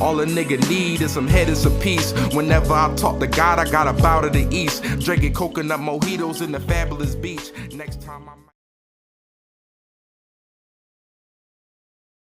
All a nigga need is some head and some peace. Whenever I talk to God, I gotta bow to the east. Drinking coconut mojitos in the fabulous beach. Next time I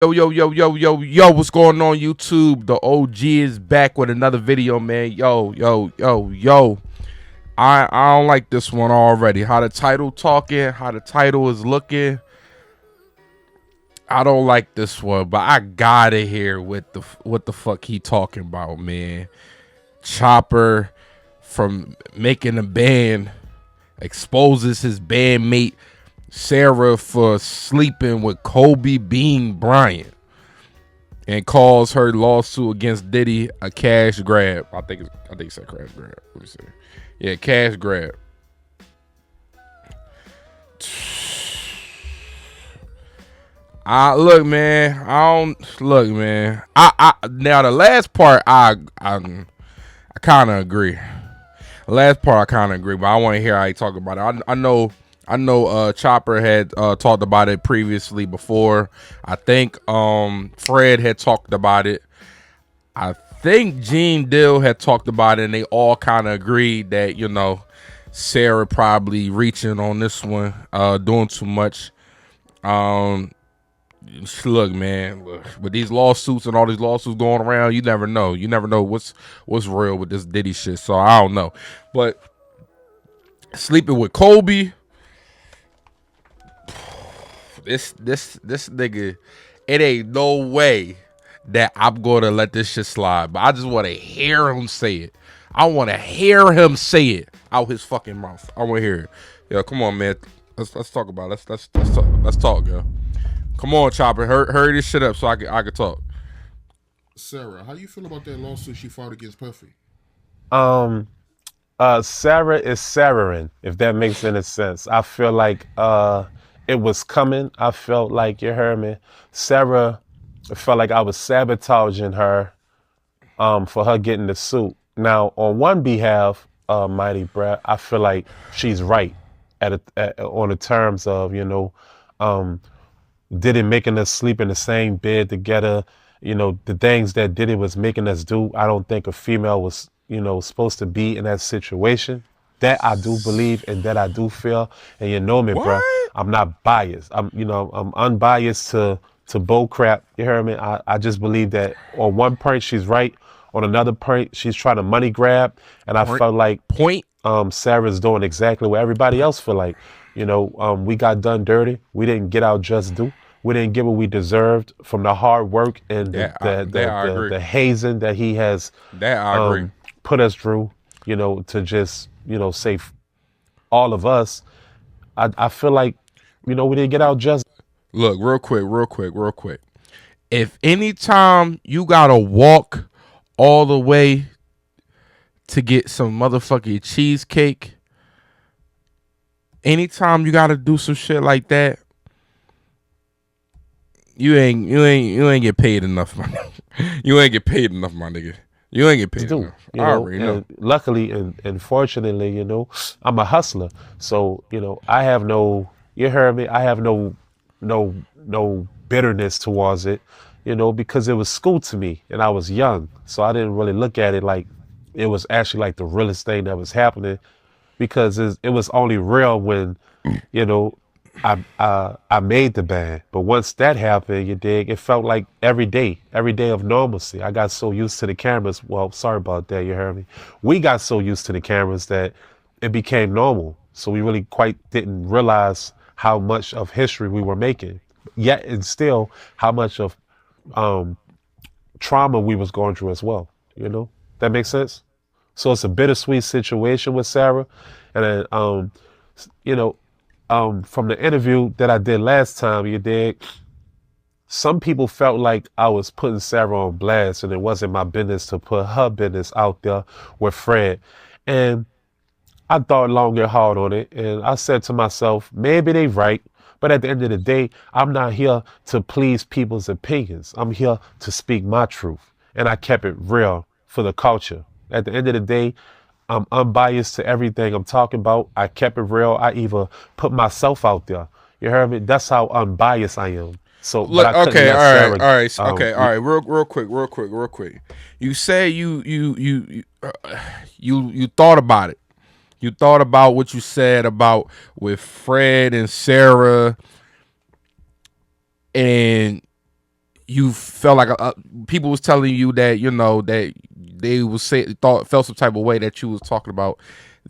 Yo, what's going on YouTube? The OG is back with another video, man. Yo. I don't like this one already. How the title talking, how the title is looking. I don't like this one, but I gotta hear what the fuck he talking about, man. Chopper from making a band exposes his bandmate SARA for sleeping with Kobe Bryant and calls her lawsuit against Diddy a cash grab. I think it's a cash grab. Let me see. Yeah, cash grab. Look, man. I now the last part I kind of agree. The last part I kind of agree, but I want to hear how he talk about it. I know Chopper had talked about it previously before. I think Fred had talked about it. I think Gene Dill had talked about it, and they all kind of agreed that, you know, SARA probably reaching on this one, doing too much. Look, man, with these lawsuits and all these lawsuits going around, you never know. You never know what's real with this Diddy shit. So I don't know. But sleeping with Kobe, this nigga, it ain't no way that I'm gonna let this shit slide. But I just want to hear him say it. I want to hear him say it out his fucking mouth. I want to hear it. Yo, come on, man. Let's talk about it. Let's talk, yo. Come on, Chopper. Hurry this shit up so I can talk. SARA, how you feel about that lawsuit she filed against Puffy? SARA is SARAing, if that makes any sense. I feel like it was coming. I felt like, you heard me, SARA felt like I was sabotaging her for her getting the suit. Now, on one behalf, Mighty Brad, I feel like she's right on the terms of, you know, Diddy making us sleep in the same bed together. You know, the things that Diddy was making us do, I don't think a female was, you know, supposed to be in that situation. That I do believe and that I do feel. And you know me, bro. I'm not biased. I'm unbiased to bull crap. You hear me? I just believe that on one point she's right. On another point, she's trying to money grab. And I felt like SARA's doing exactly what everybody else feel like. You know, we got done dirty. We didn't get our just due. We didn't get what we deserved from the hard work and the hazing that he has put us through, you know, to just, you know, save all of us. I feel like, you know, we didn't get our just. Look, real quick. If anytime you gotta walk all the way to get some motherfucking cheesecake, anytime you gotta do some shit like that, you ain't get paid enough, man. You ain't get paid enough, my nigga. You ain't get paid enough. I already know. Luckily and fortunately, you know, I'm a hustler. So, you know, I have no, you heard me, I have no bitterness towards it, you know, because it was school to me and I was young. So I didn't really look at it like it was actually like the realest thing that was happening, because it was only real when, you know, I made the band. But once that happened, you dig, it felt like every day of normalcy. I got so used to the cameras. Well, sorry about that, you heard me. We got so used to the cameras that it became normal. So we really quite didn't realize how much of history we were making. Yet and still how much of trauma we was going through as well. You know? That makes sense? So it's a bittersweet situation with SARA. And then, you know, from the interview that I did last time, you dig, some people felt like I was putting SARA on blast and it wasn't my business to put her business out there with Fred. And I thought long and hard on it. And I said to myself, maybe they right. But at the end of the day, I'm not here to please people's opinions. I'm here to speak my truth. And I kept it real for the culture. At the end of the day, I'm unbiased to everything I'm talking about. I kept it real. I even put myself out there. You heard me? That's how unbiased I am. So, but Look, I couldn't okay, let Sarah. okay, all right. Real quick. You say you thought about it. You thought about what you said about with Fred and Sarah, and you felt like people was telling you that that they was felt some type of way that you was talking about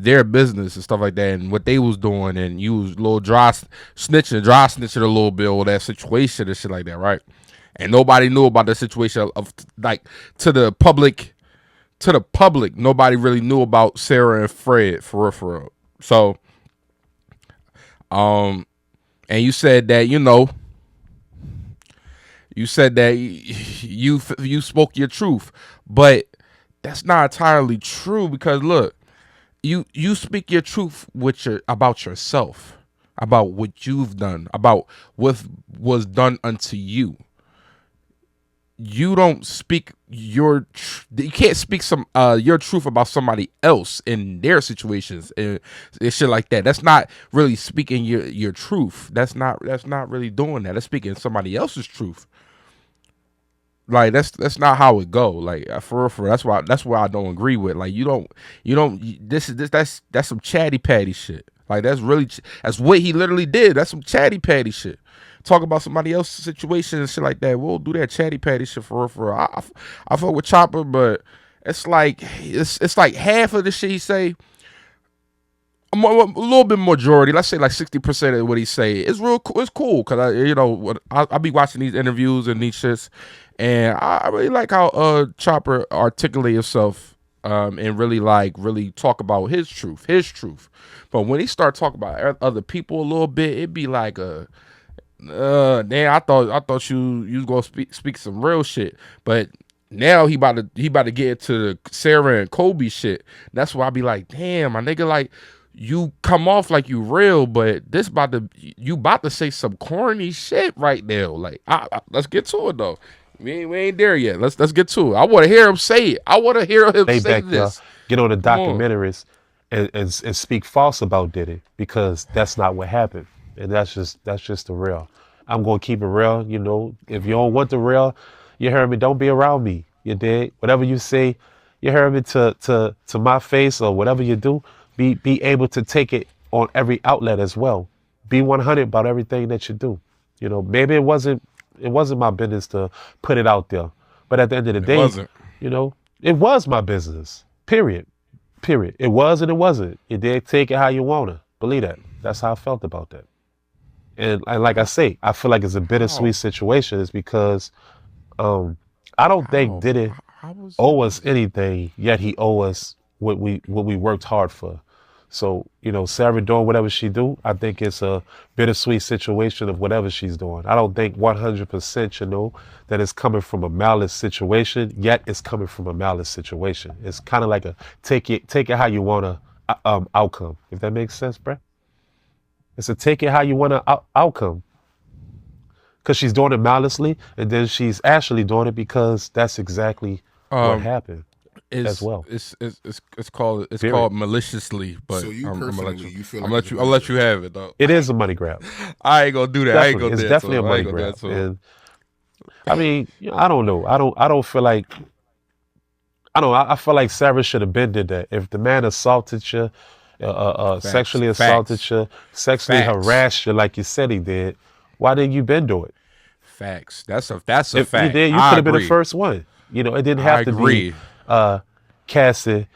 their business and stuff like that and what they was doing, and you was a little dry snitching a little bit over that situation and shit like that, right? And nobody knew about the situation of like to the public. Nobody really knew about Sarah and Fred for real. So, and you said that you spoke your truth, but that's not entirely true because look, you speak your truth about yourself, about what you've done, about what was done unto you. You don't speak you can't speak your truth about somebody else in their situations and shit like that. That's not really speaking your truth. That's not really doing that. That's speaking somebody else's truth. Like that's not how it go. Like for real, that's why I don't agree with. Like you don't that's some chatty patty shit. Like that's what he literally did. That's some chatty patty shit. Talk about somebody else's situation and shit like that. We'll do that chatty patty shit for real. I fuck with Chopper, but it's like half of the shit he say. A little bit majority, let's say like 60% of what he say is real. It's cool because I be watching these interviews and these shits, and I really like how Chopper articulate himself, and really talk about his truth. But when he start talking about other people a little bit, it be like damn, I thought you was gonna speak some real shit, but now he about to get into the Sarah and Kobe shit. That's why I be like, damn, my nigga, like. You come off like you real, but you about to say some corny shit right now. Like, let's get to it though. We ain't there yet. Let's get to it. I want to hear him say it. I want to hear him say back, this. Get on the documentaries and speak false about Diddy because that's not what happened, and that's just the real. I'm gonna keep it real. If you don't want the real, you heard me. Don't be around me. You dig? Whatever you say, you heard me to my face or whatever you do. Be able to take it on every outlet as well. Be 100 about everything that you do. Maybe it wasn't my business to put it out there, but at the end of the day, it was my business. Period. It was and it wasn't. You did take it how you wanna. Believe that. That's how I felt about that. And like I say, I feel like it's a bittersweet situation. Is because I don't think Diddy owe us anything, yet he owe us what we worked hard for. So, Sarah doing whatever she do, I think it's a bittersweet situation of whatever she's doing. I don't think 100%, that it's coming from a malice situation, yet it's coming from a malice situation. It's kind of like a take it how you want to outcome, if that makes sense, bruh. It's a take it how you want to outcome. Because she's doing it maliciously, and then she's actually doing it because that's exactly what happened. As well, it's called maliciously, but so you personally, you feel I'll like let you have it though. It is a money grab. I ain't gonna do that. Definitely. It's definitely a money grab. And I mean, I don't know. I don't feel like. I feel like Sarah should have been did that. If the man assaulted you, sexually assaulted you, sexually harassed you like you said he did, why didn't you been do it? Facts. That's a fact. If you did, you could have been the first one. It didn't have to be Cassie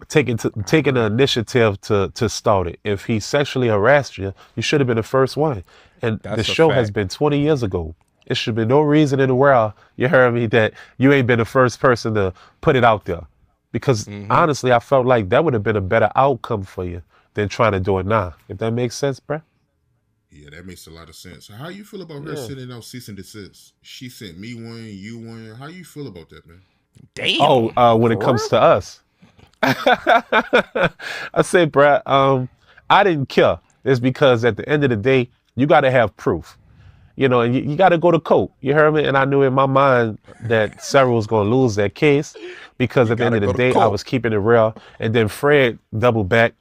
taking the initiative to start it. If he sexually harassed you, you should have been the first one. And the show has been 20 years ago. It should be no reason in the world, you heard me, that you ain't been the first person to put it out there. Because honestly, I felt like that would have been a better outcome for you than trying to do it now. If that makes sense, bruh? Yeah, that makes a lot of sense. How you feel about her sending out cease and desist? She sent me one, you one. How you feel about that, man? Damn. When it comes to us, I say, bruh, I didn't care. It's because at the end of the day, you got to have proof. And you got to go to court. You heard me? And I knew in my mind that Sarah was going to lose that case because at the end of the day, I was keeping it real. And then Fred doubled back.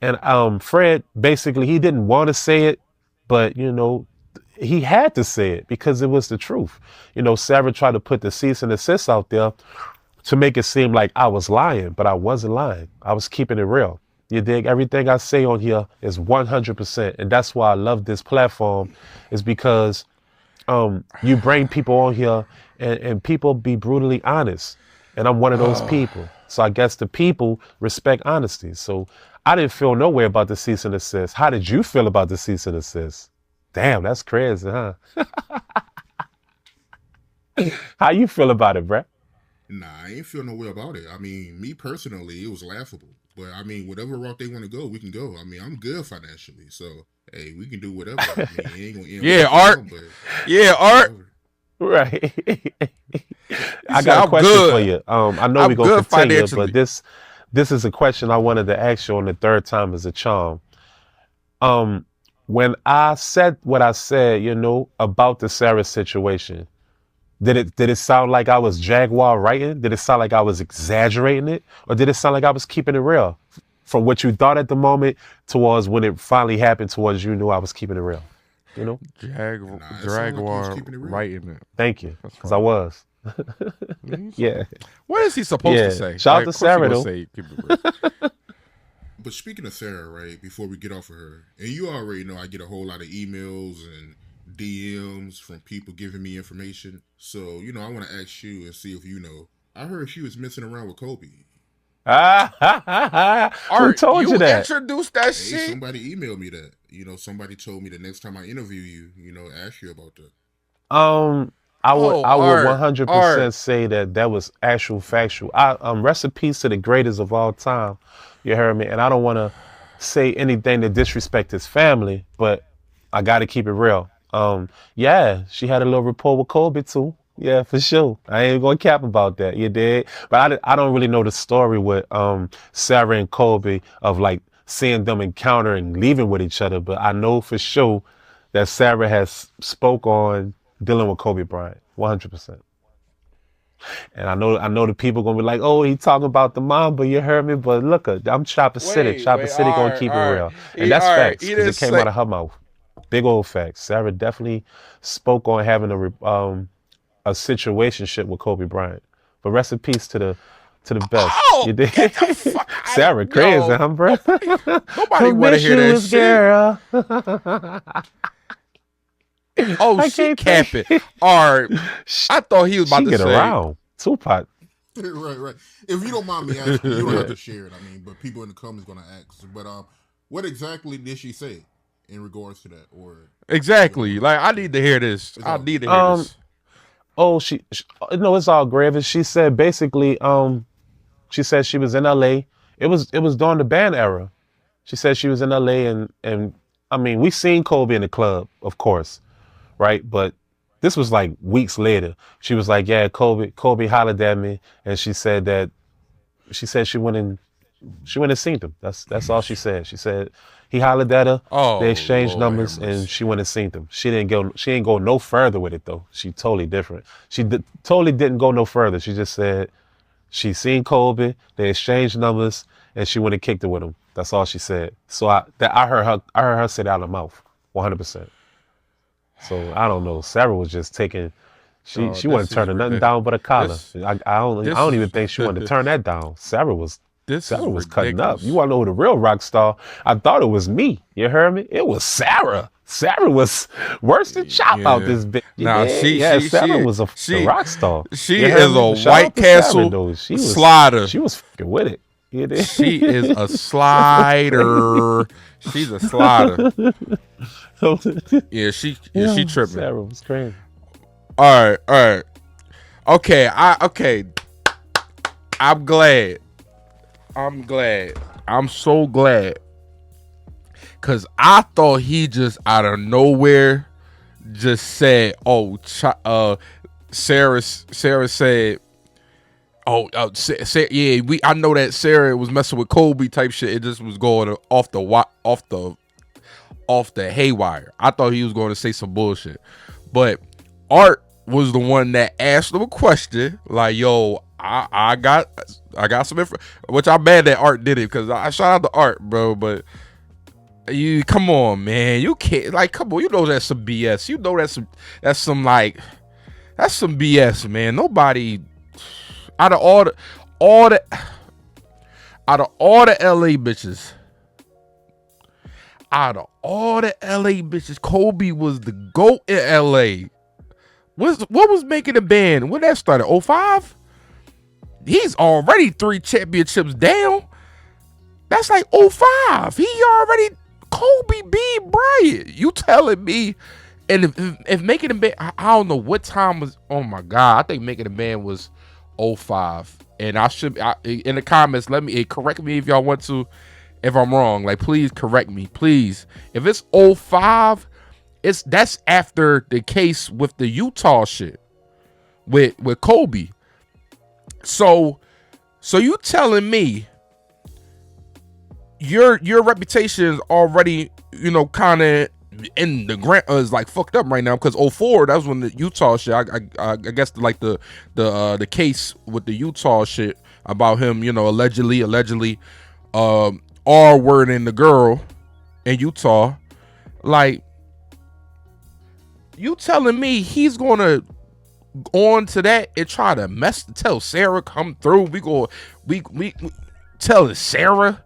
And Fred, basically, he didn't want to say it, but, he had to say it because it was the truth. You know, Sarah tried to put the cease and desist out there to make it seem like I was lying, but I wasn't lying. I was keeping it real. You dig? Everything I say on here is 100%. And that's why I love this platform, is because you bring people on here and people be brutally honest. And I'm one of those people. So I guess the people respect honesty. So I didn't feel no way about the cease and desist. How did you feel about the cease and desist? Damn, that's crazy, huh? How you feel about it, bruh? Nah, I ain't feel no way about it. I mean, me personally, it was laughable. But I mean, whatever route they want to go, we can go. I mean, I'm good financially, so hey, we can do whatever. I mean, it ain't gonna end Yeah, Art. but Yeah, Art. Right. I said, got a "I'm question good. for you. I know I'm we're gonna good continue, financially." but this is a question I wanted to ask you on the third time as a charm. When I said what I said, you know, about the Sarah situation, did it sound like I was Jaguar writing? Did it sound like I was exaggerating it? Or did it sound like I was keeping it real? From what you thought at the moment towards when it finally happened, towards you knew I was keeping it real. You know? Nah, it sound like you was Jaguar keeping it real. writing it. Thank you. That's Because I fine. was. Yeah. What is he supposed Yeah. to say? Shout out to of course he Sarah, gonna though. say, keep it real. But speaking of Sarah, right, before we get off of her, and you already know I get a whole lot of emails and DMs from people giving me information. So, you know, I want to ask you and see if you know. I heard she was messing around with Kobe. Who Art, told you that? Introduced that Hey, shit. somebody emailed me that. You know, somebody told me the next time I interview you, you know, ask you about that. I would Art, 100% Art. say that was actual factual. Rest in peace to the greatest of all time. You heard me? And I don't want to say anything to disrespect his family, but I got to keep it real. Yeah, she had a little rapport with Kobe too. Yeah, for sure. I ain't gonna cap about that. You did, but I don't really know the story with Sarah and Kobe of like seeing them encounter and leaving with each other. But I know for sure that Sarah has spoke on dealing with Kobe Bryant, 100%. And I know the people gonna be like, oh, he talking about the Mamba, you heard me? But look, I'm Chopper City. Chopper City gonna keep it real, and that's facts because it came out of her mouth. Big old facts. Sarah definitely spoke on having a situationship with Kobe Bryant. But rest in peace to the best. Oh, You did. get the fuck out of- Sarah, crazy, Yo, huh, bro? Nobody want to hear that shit. Girl. Oh, I she can't think. capping. Art, I thought he was about She to get say. around. Tupac. Right. If you don't mind me asking, you don't have to share it. I mean, but people in the comments gonna ask. But what exactly did she say in regards to that? Or Exactly. Like, I need to hear this. I need to hear this. Oh, she no, it's all grave. She said basically, she said she was in LA. It was during the band era. She said she was in LA and I mean, we seen Kobe in the club, of course, right? But this was like weeks later. She was like, yeah, Kobe hollered at me, and she said she went and seen him. That's all she said. She said he hollered at her. Oh, they exchanged Lord numbers, have mercy. and she went and seen them. She ain't go no further with it though. She totally different. She totally didn't go no further. She just said she seen Kobe. They exchanged numbers, and she went and kicked it with him. That's all she said. So I heard her say that out of her mouth, 100%. So I don't know. Sarah was just taking. She this wasn't is turning nothing ridiculous. down but a collar. This- I don't even think she wanted to turn that down. Sarah was cutting up. ridiculous. You want to know who the real rock star? I thought it was me. You heard me? It was Sarah. Sarah was worse than Chop out this bitch. Nah, Sarah was the rock star. She You heard is me? a Shout White out to Sarah, Castle though. slider. She was fucking with it. You did? She is a slider. She's a slider. Yeah, she tripping. Sarah was crazy. All right. Okay, I'm glad. I'm so glad. Cause I thought he just out of nowhere just said, "Oh, Sarah said, oh, yeah, I know that Sarah was messing with Kobe type shit. It just was going off the haywire. I thought he was going to say some bullshit, but Art was the one that asked him a question like, "Yo, I got some info," which I'm mad that Art did it because I shout out to Art, bro. But You come on, man. You can't like come on. You know that's some BS. You know that's some that's some BS, man. Nobody out of all the LA bitches. Out of all the LA bitches, Kobe was the GOAT in LA. What was making the band? When that started? 05? He's already 3 championships down. That's like 05. He already Kobe B. Bryant. You telling me? And if making the band, I don't know what time was. Oh my God, I think making the band was 05. And I should in the comments. Let me correct me if y'all want to. If I'm wrong, like please correct me, please. If it's 05, that's after the case with the Utah shit with Kobe. So you telling me your reputation is already, you know, kind of in the grant is like fucked up right now because 04, that was when the Utah shit. I guess like the case with the Utah shit about him, you know, allegedly R-wording the girl in Utah. Like, you telling me he's gonna on to that and try to tell Sarah come through? We telling Sarah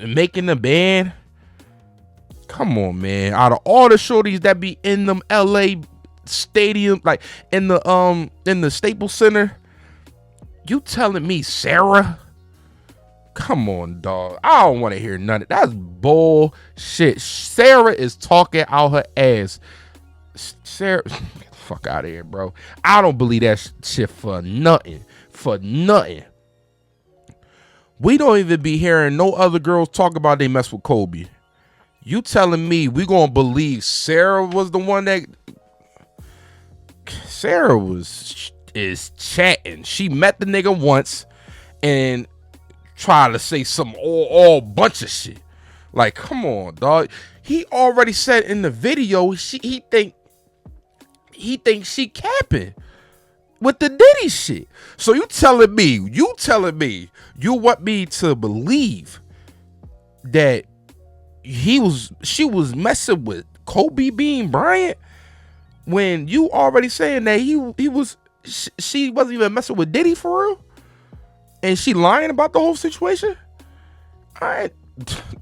and making the band. Come on, man. Out of all the shorties that be in them LA stadium, like in the Staples Center, you telling me Sarah? Come on, dog. I don't want to hear none of that. That's bullshit. Sarah is talking out her ass. Sarah, get the fuck out of here, bro. I don't believe that shit for nothing. For nothing. We don't even be hearing no other girls talk about they mess with Kobe. You telling me we gonna believe Sarah was the one that... Sarah is chatting. She met the nigga once and try to say some all bunch of shit. Like, come on, dog. He already said in the video he think she capping with the Diddy shit. So you telling me you want me to believe that she was messing with Kobe Bryant when you already saying that she wasn't even messing with Diddy for real? And she lying about the whole situation?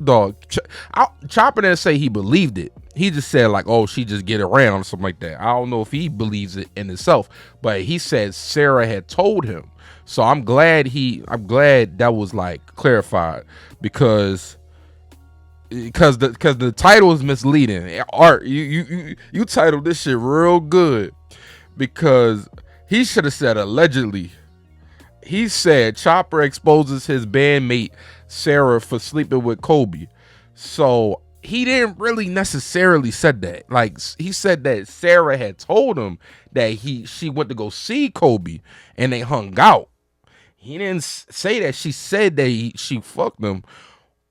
Dog. Chopper didn't say he believed it. He just said like, oh, she just get around or something like that. I don't know if he believes it in himself, but he said Sarah had told him. So I'm glad that was like clarified because the title is misleading. Art, you titled this shit real good because he should have said allegedly. He said Chopper exposes his bandmate Sarah for sleeping with Kobe. So he didn't really necessarily said that. Like he said that Sarah had told him that she went to go see Kobe and they hung out. He didn't say that she said that she fucked him,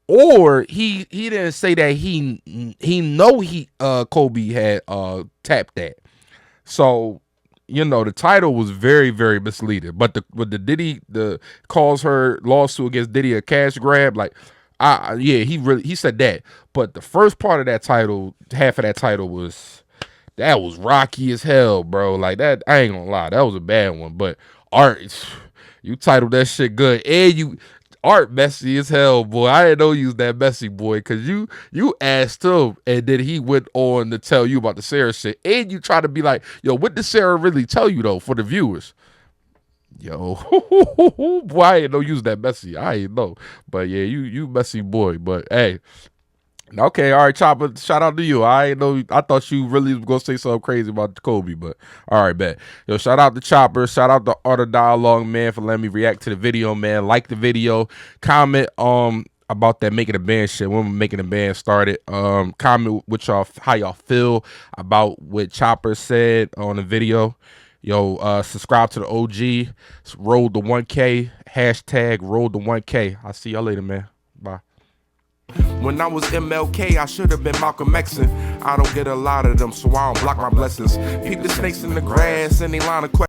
or he didn't say that he Kobe had tapped that. So, you know, the title was very, very misleading. But the Diddy calls her lawsuit against Diddy a cash grab, like he said that. But the first part of that title, half of that title was rocky as hell, bro. Like that, I ain't gonna lie, that was a bad one. But Art, you titled that shit good, and Art messy as hell, boy. I didn't know you was that messy, boy, because you asked him, and then he went on to tell you about the Sarah shit, and you try to be like, yo, what did Sarah really tell you, though, for the viewers? Yo, boy, I didn't know you was that messy. I didn't know. But, yeah, you messy boy. But, hey, okay, all right, Chopper, shout out to you. I thought you really was going to say something crazy about Kobe, but all right, bet. Yo, shout out to Chopper. Shout out to Art of Dialogue, man, for letting me react to the video, man. Like the video. Comment about that making a band shit, when making a band started. Comment with y'all, how y'all feel about what Chopper said on the video. Yo, subscribe to the OG. Roll the 1K. Hashtag roll the 1K. I'll see y'all later, man. Bye. When I was MLK, I should have been Malcolm X. I don't get a lot of them, so I don't block my blessings. Peep the snakes in the grass, and they line of questions.